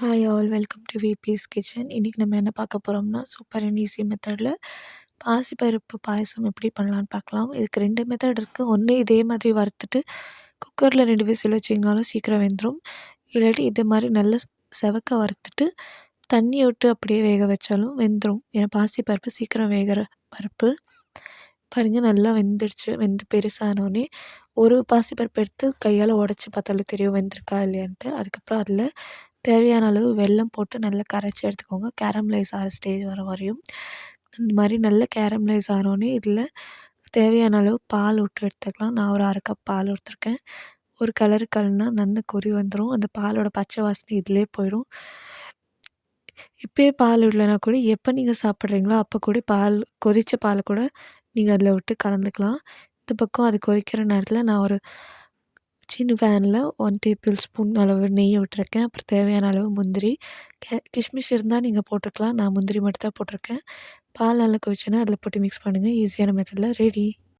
Hi all welcome to VBS kitchen. இன்றைக்கி நம்ம என்ன பார்க்க போகிறோம்னா சூப்பர் அண்ட் ஈஸி மெத்தடில் பாசிப்பருப்பு பாயசம் எப்படி பண்ணலான்னு பார்க்கலாம். இதுக்கு 2 மெத்தட் இருக்குது. ஒன்று இதே மாதிரி வறுத்துட்டு குக்கரில் 2 விசில் வச்சிங்கனாலும் சீக்கிரம் வெந்துடும். இல்லாட்டி இது மாதிரி நல்லா செவக்க வறுத்துட்டு தண்ணியை விட்டு அப்படியே வேக வச்சாலும் வெந்துடும். ஏன்னா பாசிப்பருப்பு சீக்கிரம் வேகிற பருப்பு. பாருங்கள் நல்லா வெந்துடுச்சு. வெந்து பெருசானோடனே ஒரு பாசிப்பருப்பு எடுத்து கையால் உடச்சி பார்த்தாலே தெரியும் வெந்திருக்கா இல்லையான்ட்டு. அதுக்கப்புறம் அதில் தேவையான அளவு வெல்லம் போட்டு நல்லா கரைச்சி எடுத்துக்கோங்க. கேரமலைஸ் ஆகிற ஸ்டேஜ் வர வரையும் இந்த மாதிரி நல்லா கேரமலைஸ் ஆனோடனே இதில் தேவையான அளவு பால் விட்டு எடுத்துக்கலாம். நான் ஒரு 1/2 கப் பால் எடுத்துருக்கேன். ஒரு கலரு கலந்தா நல்லா கொதி வந்துடும். அந்த பாலோட பச்சை வாசனை இதிலே போயிடும். இப்போயே பால் விடலைனா கூட எப்போ நீங்கள் சாப்பிட்றீங்களோ அப்போ கூட கொதித்த பால் கூட நீங்கள் அதில் விட்டு கலந்துக்கலாம். இந்த பக்கம் அது கொதிக்கிற நேரத்தில் நான் ஒரு சின்ன பேனில் 1 டேபிள் ஸ்பூன் அளவு நெய் விட்டுருக்கேன். அப்புறம் தேவையான அளவு முந்திரி, கிஷ்மிஷ் இருந்தால் நீங்கள் போட்டுக்கலாம். நான் முந்திரி மட்டும் தான் போட்டிருக்கேன். பால் நல்லா கொதிச்சோன்னா அதில் போட்டு மிக்ஸ் பண்ணுங்கள். ஈஸியான மெத்தடில் ரெடி.